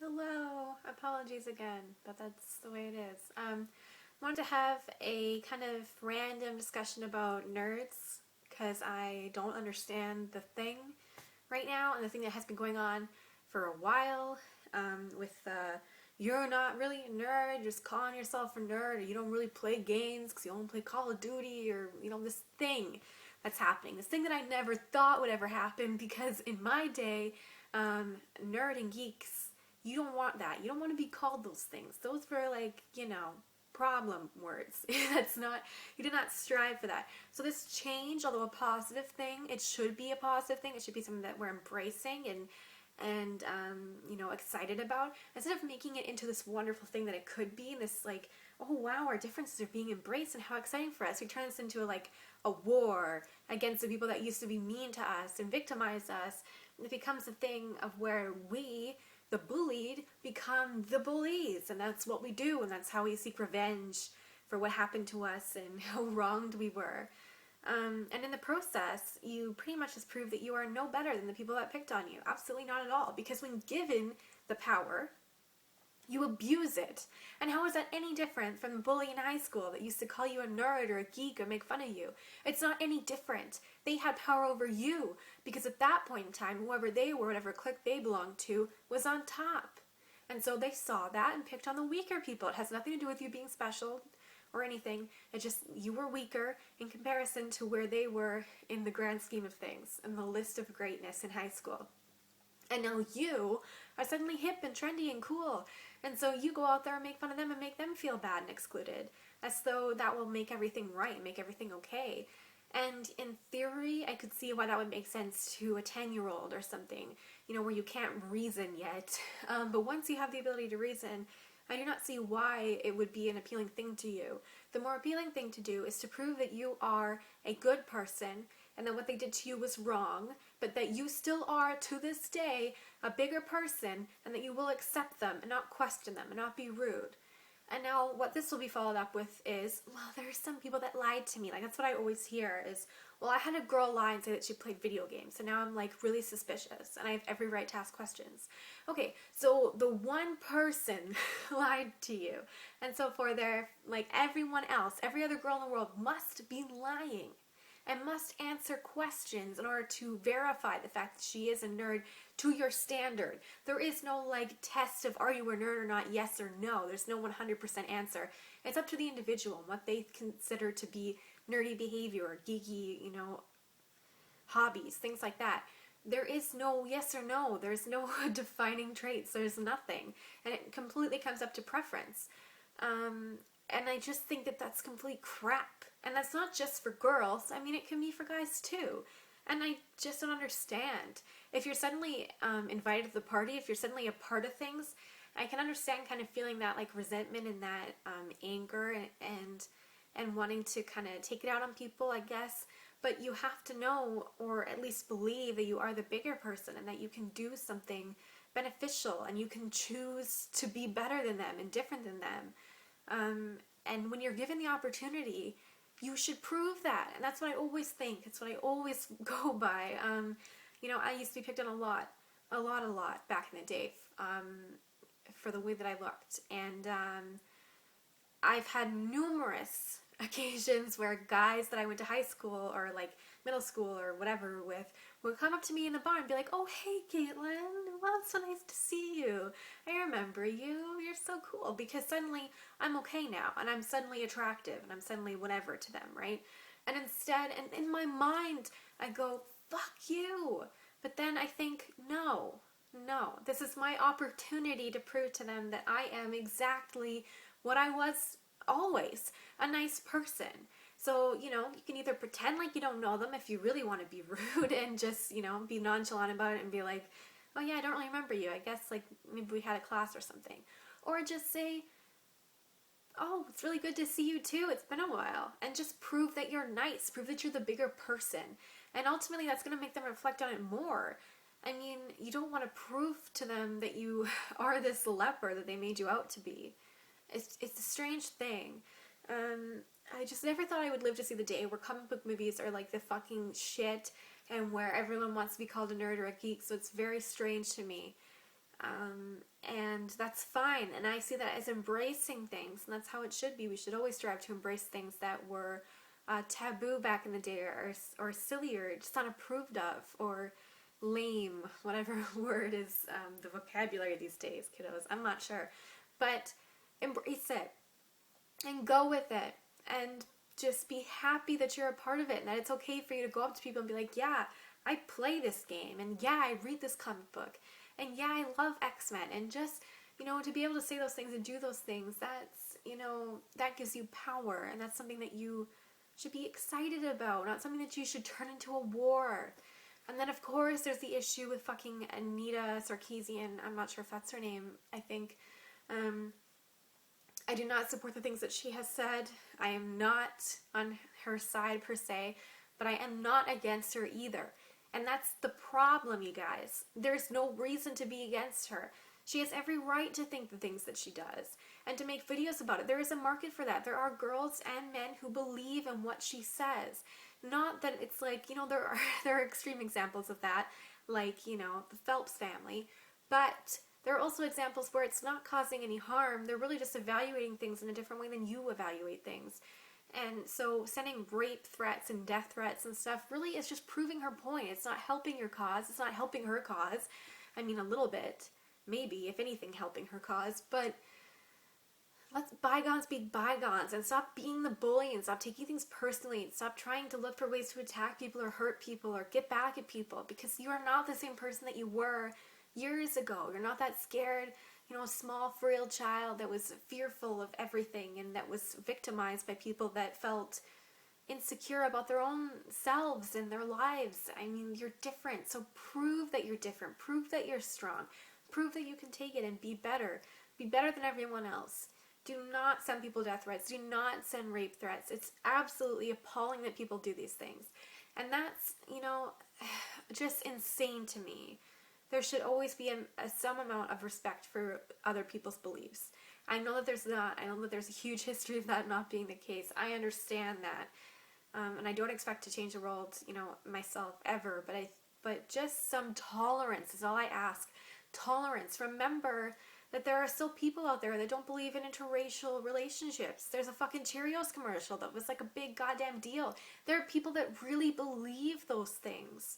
Hello. Apologies again, but that's the way it is. Wanted to have a kind of random discussion about nerds because I don't understand the thing right now and the thing that has been going on for a while with you're not really a nerd, you're just calling yourself a nerd, or you don't really play games because you only play Call of Duty, or this thing that's happening, this thing that I never thought would ever happen because in my day, nerd and geeks, you don't want that. You don't want to be called those things. Those were like, problem words. That's not, you did not strive for that. So this change, although a positive thing, it should be a positive thing. It should be something that we're embracing and excited about, instead of making it into this wonderful thing that it could be, this like, oh wow, our differences are being embraced and how exciting for us. We turn this into a war against the people that used to be mean to us and victimize us. It becomes a thing of where we, the bullied, become the bullies, and that's what we do, and that's how we seek revenge for what happened to us and how wronged we were. And in the process, you pretty much just prove that you are no better than the people that picked on you. Absolutely not at all. Because when given the power, you abuse it. And how is that any different from the bully in high school that used to call you a nerd or a geek or make fun of you? It's not any different. They had power over you because at that point in time, whoever they were, whatever clique they belonged to, was on top. And so they saw that and picked on the weaker people. It has nothing to do with you being special or anything. It just, you were weaker in comparison to where they were in the grand scheme of things, in the list of greatness in high school. And now you are suddenly hip and trendy and cool. And so you go out there and make fun of them and make them feel bad and excluded, as though that will make everything right, make everything okay. And in theory, I could see why that would make sense to a 10-year-old or something, where you can't reason yet. But once you have the ability to reason, I do not see why it would be an appealing thing to you. The more appealing thing to do is to prove that you are a good person and that what they did to you was wrong, but that you still are, to this day, a bigger person, and that you will accept them and not question them and not be rude. And now what this will be followed up with is, well, there are some people that lied to me. Like, that's what I always hear is, well, I had a girl lie and say that she played video games, so now I'm like really suspicious and I have every right to ask questions. Okay, so the one person lied to you, and so for their, like, everyone else, every other girl in the world must be lying and must answer questions in order to verify the fact that she is a nerd to your standard. There is no like test of are you a nerd or not, yes or no. There's no 100% answer. It's up to the individual and what they consider to be nerdy behavior or geeky, hobbies, things like that. There is no yes or no. There's no defining traits. There's nothing. And it completely comes up to preference. And I just think that that's complete crap. And that's not just for girls. I mean, it can be for guys too. And I just don't understand. If you're suddenly invited to the party, if you're suddenly a part of things, I can understand kind of feeling that like resentment and that anger and wanting to kind of take it out on people, I guess. But you have to know, or at least believe, that you are the bigger person and that you can do something beneficial and you can choose to be better than them and different than them. And when you're given the opportunity, you should prove that. And that's what I always think. It's what I always go by. I used to be picked on a lot back in the day for the way that I looked. And I've had numerous occasions where guys that I went to high school or like middle school or whatever with would come up to me in the bar and be like, oh, hey, Caitlin, well, it's so nice to see you. I remember you. You're so cool. Because suddenly I'm okay now and I'm suddenly attractive and I'm suddenly whatever to them, right? And instead, and in my mind, I go, fuck you. But then I think, no, this is my opportunity to prove to them that I am exactly what I was always, a nice person. So, you can either pretend like you don't know them if you really want to be rude and just, be nonchalant about it and be like, oh yeah, I don't really remember you. I guess like maybe we had a class or something. Or just say, oh, it's really good to see you too. It's been a while. And just prove that you're nice. Prove that you're the bigger person. And ultimately that's going to make them reflect on it more. I mean, you don't want to prove to them that you are this leper that they made you out to be. It's a strange thing. I just never thought I would live to see the day where comic book movies are like the fucking shit and where everyone wants to be called a nerd or a geek, so it's very strange to me. And that's fine. And I see that as embracing things, and that's how it should be. We should always strive to embrace things that were taboo back in the day, or silly, or just unapproved of, or lame, whatever word is the vocabulary these days, kiddos. I'm not sure. But embrace it and go with it, and just be happy that you're a part of it, and that it's okay for you to go up to people and be like, yeah, I play this game, and yeah, I read this comic book, and yeah, I love X-Men, and just, to be able to say those things and do those things, that's, that gives you power, and that's something that you should be excited about, not something that you should turn into a war. And then, of course, there's the issue with fucking Anita Sarkeesian. I'm not sure if that's her name, I think. I do not support the things that she has said. I am not on her side per se, but I am not against her either. And that's the problem, you guys. There's no reason to be against her. She has every right to think the things that she does and to make videos about it. There is a market for that. There are girls and men who believe in what she says. Not that it's like, there are extreme examples of that, like, the Phelps family, but there are also examples where it's not causing any harm. They're really just evaluating things in a different way than you evaluate things. And so sending rape threats and death threats and stuff really is just proving her point. It's not helping your cause. It's not helping her cause. I mean, a little bit, maybe, if anything, helping her cause. But let's bygones be bygones, and stop being the bully, and stop taking things personally, and stop trying to look for ways to attack people or hurt people or get back at people, because you are not the same person that you were years ago. You're not that scared, small, frail child that was fearful of everything and that was victimized by people that felt insecure about their own selves and their lives. I mean, you're different, so prove that you're different. Prove that you're strong. Prove that you can take it and be better. Be better than everyone else. Do not send people death threats. Do not send rape threats. It's absolutely appalling that people do these things. And that's, just insane to me. There should always be some amount of respect for other people's beliefs. I know that there's not. I know that there's a huge history of that not being the case. I understand that. And I don't expect to change the world, myself ever. But just some tolerance is all I ask. Tolerance. Remember that there are still people out there that don't believe in interracial relationships. There's a fucking Cheerios commercial that was like a big goddamn deal. There are people that really believe those things.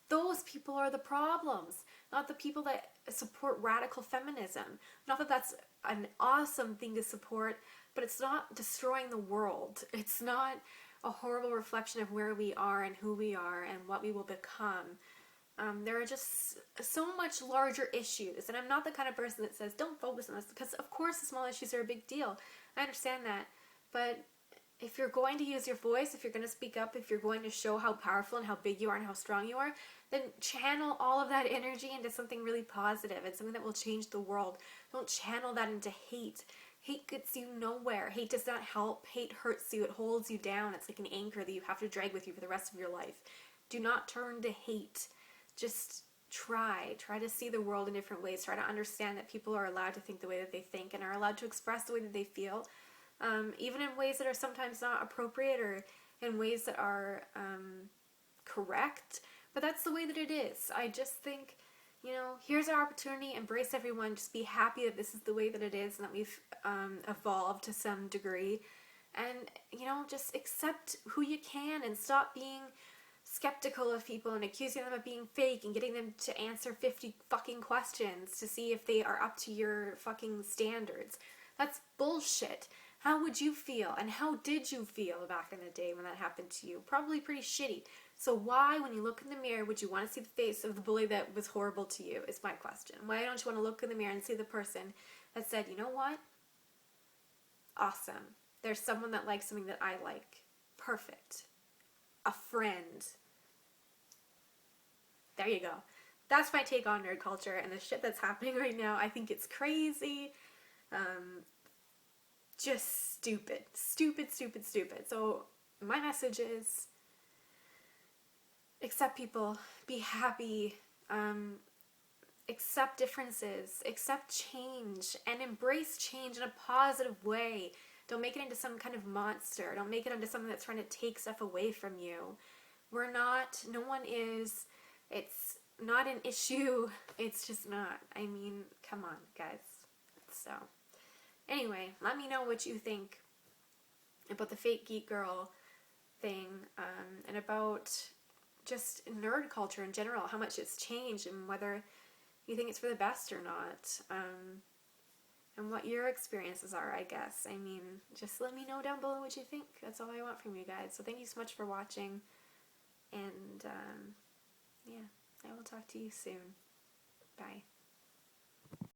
Those people are the problems, not the people that support radical feminism. Not that that's an awesome thing to support, but it's not destroying the world. It's not a horrible reflection of where we are and who we are and what we will become. There are just so much larger issues, and I'm not the kind of person that says don't focus on this, because of course the small issues are a big deal. I understand that, but if you're going to use your voice, if you're going to speak up, if you're going to show how powerful and how big you are and how strong you are, then channel all of that energy into something really positive and something that will change the world. Don't channel that into hate. Hate gets you nowhere. Hate does not help. Hate hurts you. It holds you down. It's like an anchor that you have to drag with you for the rest of your life. Do not turn to hate. Just try to see the world in different ways. Try to understand that people are allowed to think the way that they think and are allowed to express the way that they feel, even in ways that are sometimes not appropriate or in ways that are correct. But that's the way that it is. I just think, here's our opportunity. Embrace everyone. Just be happy that this is the way that it is and that we've evolved to some degree. And, just accept who you can and stop being skeptical of people and accusing them of being fake and getting them to answer 50 fucking questions to see if they are up to your fucking standards. That's bullshit. How would you feel, and how did you feel back in the day when that happened to you? Probably pretty shitty. So why, when you look in the mirror, would you want to see the face of the bully that was horrible to you, is my question. Why don't you want to look in the mirror and see the person that said, you know what? Awesome. There's someone that likes something that I like. Perfect. A friend. There you go. That's my take on nerd culture and the shit that's happening right now. I think it's crazy. Just stupid. Stupid. So my message is accept people, be happy, accept differences, accept change, and embrace change in a positive way. Don't make it into some kind of monster. Don't make it into something that's trying to take stuff away from you. We're not. No one is. It's not an issue. It's just not. I mean, come on, guys. So, anyway, let me know what you think about the fake geek girl thing, and about just nerd culture in general, how much it's changed, and whether you think it's for the best or not, and what your experiences are, I guess. I mean, just let me know down below what you think. That's all I want from you guys. So thank you so much for watching, and yeah, I will talk to you soon. Bye.